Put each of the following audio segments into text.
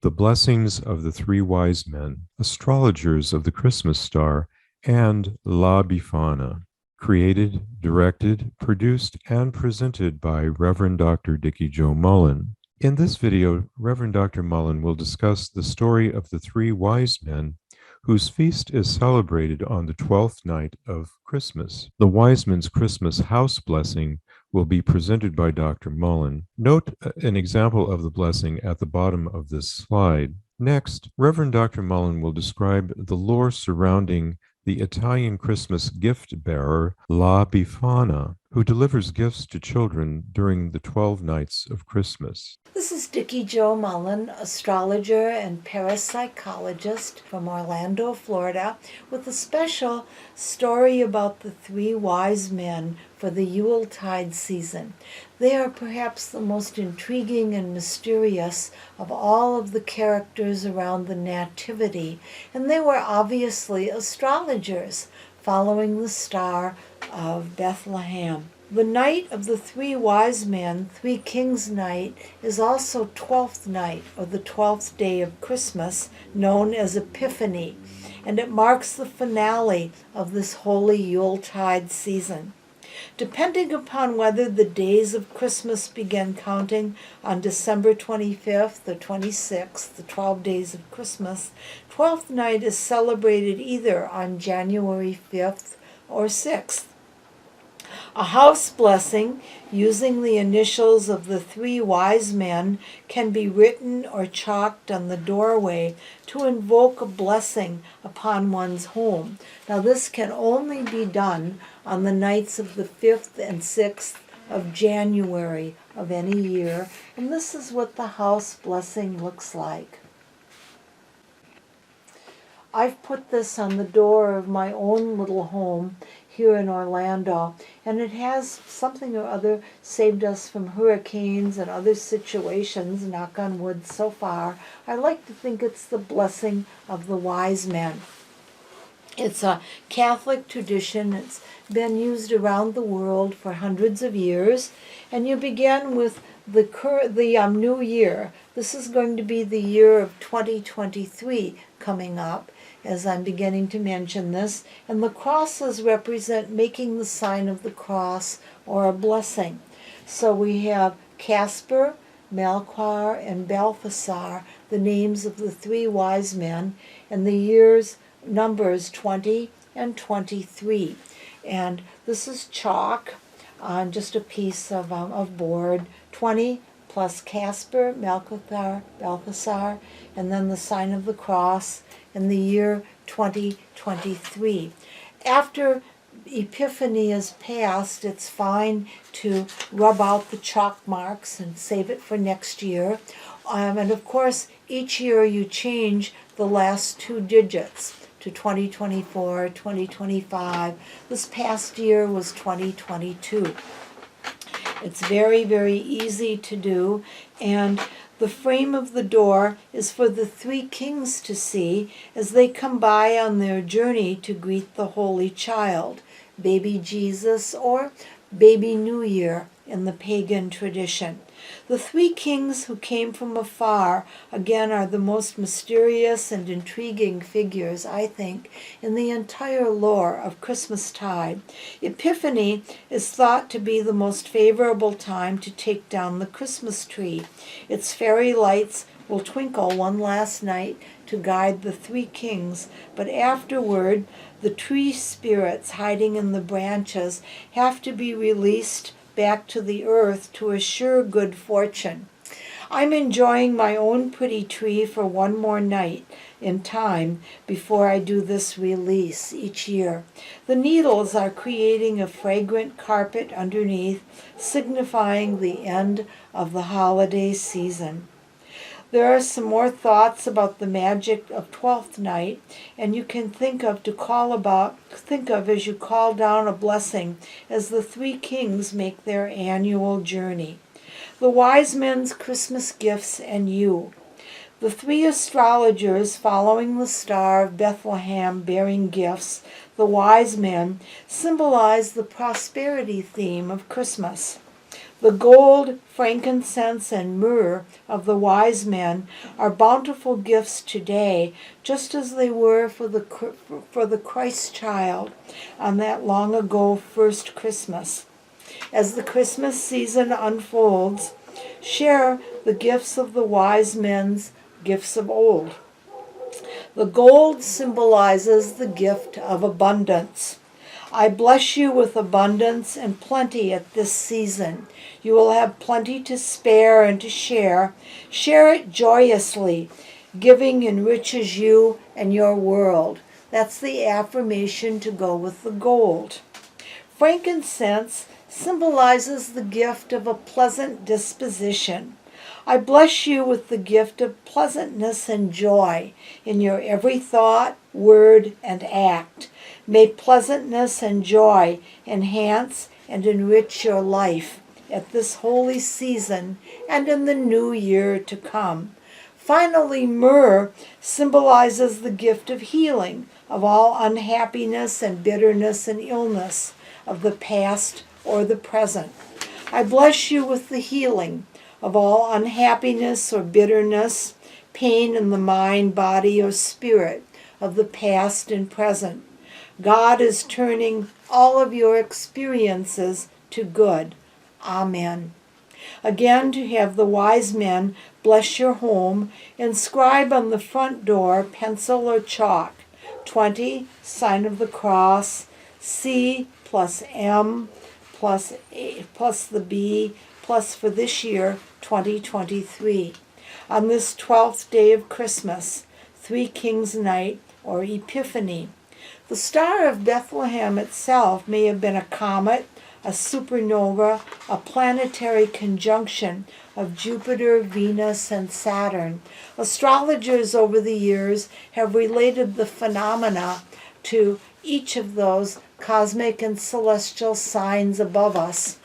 The Blessings of the Three Wise Men, Astrologers of the Christmas Star, and LaBeFana. Created, directed, produced, and presented by Reverend Dr. Dikki Jo Mullen. In this video, Reverend Dr. Mullen will discuss the story of the three wise men whose feast is celebrated on the 12th night of Christmas. The wise men's Christmas house blessing will be presented by Dr. Mullen. Note an example of the blessing at the bottom of this slide. Next, Reverend Dr. Mullen will describe the lore surrounding the Italian Christmas gift bearer, LaBeFana, who delivers gifts to children during the 12 nights of Christmas. This is Dikki Jo Mullen, astrologer and parapsychologist from Orlando, Florida, with a special story about the three wise men for the Yuletide season. They are perhaps the most intriguing and mysterious of all of the characters around the Nativity, and they were obviously astrologers, following the star of Bethlehem. The night of the three wise men, Three Kings Night, is also 12th night, or the 12th day of Christmas, known as Epiphany, and it marks the finale of this holy Yuletide season. Depending upon whether the days of Christmas begin counting on December 25th or 26th, the 12 days of Christmas, 12th night is celebrated either on January 5th or 6th. A house blessing using the initials of the three wise men can be written or chalked on the doorway to invoke a blessing upon one's home. Now, this can only be done on the nights of the 5th and 6th of January of any year, and this is what the house blessing looks like. I've put this on the door of my own little home here in Orlando, and it has something or other saved us from hurricanes and other situations, knock on wood so far. I like to think it's the blessing of the wise men. It's a Catholic tradition. It's been used around the world for hundreds of years, and you begin with the new year. This is going to be the year of 2023 coming up, as I'm beginning to mention this, and the crosses represent making the sign of the cross or a blessing. So we have Casper, Melchior, and Balthasar, the names of the three wise men, and the years numbers 20 and 23. And this is chalk on just a piece of board, 20 plus Casper, Melchior, Balthasar, and then the sign of the cross, in the year 2023. After Epiphany is passed, it's fine to rub out the chalk marks and save it for next year. And of course, each year you change the last two digits to 2024, 2025. This past year was 2022. It's very, very easy to do, and the frame of the door is for the three kings to see as they come by on their journey to greet the Holy Child, baby Jesus or baby New Year in the pagan tradition. The three kings who came from afar, again, are the most mysterious and intriguing figures, I think, in the entire lore of Christmastide. Epiphany is thought to be the most favorable time to take down the Christmas tree. Its fairy lights will twinkle one last night to guide the three kings, but afterward, the tree spirits hiding in the branches have to be released back to the earth to assure good fortune. I'm enjoying my own pretty tree for one more night in time before I do this release each year. The needles are creating a fragrant carpet underneath, signifying the end of the holiday season. There are some more thoughts about the magic of 12th night, and you can think of as you call down a blessing as the three kings make their annual journey. The wise men's Christmas gifts and you. The three astrologers following the star of Bethlehem bearing gifts, the wise men, symbolize the prosperity theme of Christmas. The gold, frankincense, and myrrh of the wise men are bountiful gifts today, just as they were for the Christ child on that long ago first Christmas. As the Christmas season unfolds, share the gifts of the wise men's gifts of old. The gold symbolizes the gift of abundance. I bless you with abundance and plenty at this season. You will have plenty to spare and to share. Share it joyously. Giving enriches you and your world. That's the affirmation to go with the gold. Frankincense symbolizes the gift of a pleasant disposition. I bless you with the gift of pleasantness and joy in your every thought, word, and act. May pleasantness and joy enhance and enrich your life at this holy season and in the new year to come. Finally, myrrh symbolizes the gift of healing of all unhappiness and bitterness and illness of the past or the present. I bless you with the healing of all unhappiness or bitterness, pain in the mind, body, or spirit of the past and present. God is turning all of your experiences to good. Amen. Again, to have the wise men bless your home, inscribe on the front door, pencil or chalk, 20, sign of the cross, C plus M plus A plus the B plus for this year, 2023. On this 12th day of Christmas, Three Kings Night, or Epiphany. The Star of Bethlehem itself may have been a comet, a supernova, a planetary conjunction of Jupiter, Venus, and Saturn. Astrologers over the years have related the phenomena to each of those cosmic and celestial signs above us.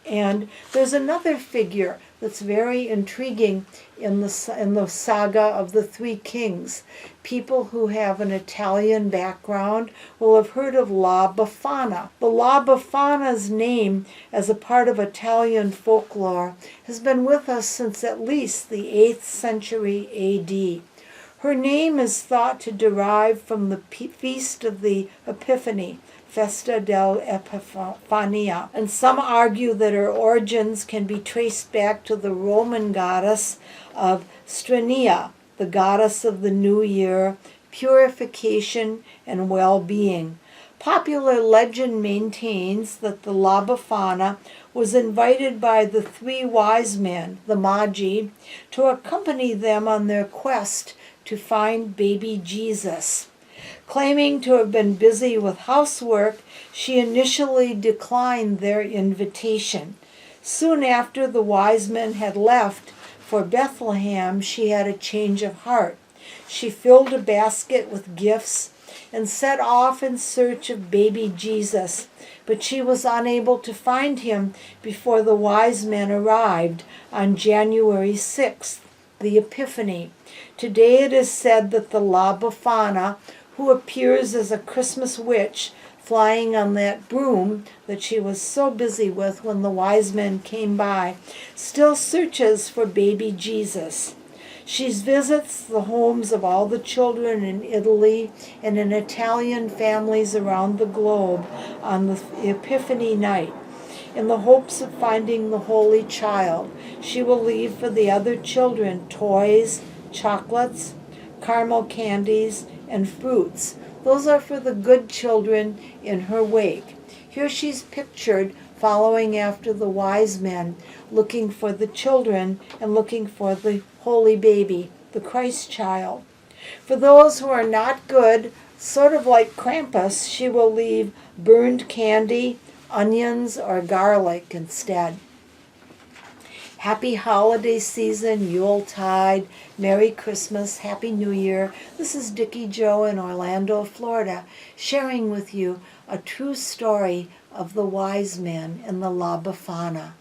And there's another figure that's very intriguing in the saga of the Three Kings. People who have an Italian background will have heard of LaBeFana. The LaBeFana's name, as a part of Italian folklore, has been with us since at least the 8th century A.D. Her name is thought to derive from the feast of the Epiphany, Festa del Epifania, and some argue that her origins can be traced back to the Roman goddess of Strenia, the goddess of the new year, purification, and well-being. Popular legend maintains that the LaBeFana was invited by the three wise men, the Magi, to accompany them on their quest to find baby Jesus. Claiming to have been busy with housework, she initially declined their invitation. Soon after the wise men had left for Bethlehem, she had a change of heart. She filled a basket with gifts and set off in search of baby Jesus, but she was unable to find him before the wise men arrived on January 6th, the Epiphany. Today it is said that the LaBeFana, who appears as a Christmas witch flying on that broom that she was so busy with when the wise men came by, still searches for baby Jesus. She visits the homes of all the children in Italy and in Italian families around the globe on the Epiphany night. In the hopes of finding the Holy Child, she will leave for the other children toys, chocolates, caramel candies, and fruits. Those are for the good children in her wake. Here she's pictured following after the wise men, looking for the children and looking for the holy baby, the Christ child. For those who are not good, sort of like Krampus, she will leave burned candy, onions, or garlic instead. Happy holiday season, Yuletide, Merry Christmas, Happy New Year. This is Dikki Jo in Orlando, Florida, sharing with you a true story of the wise men and the LaBeFana.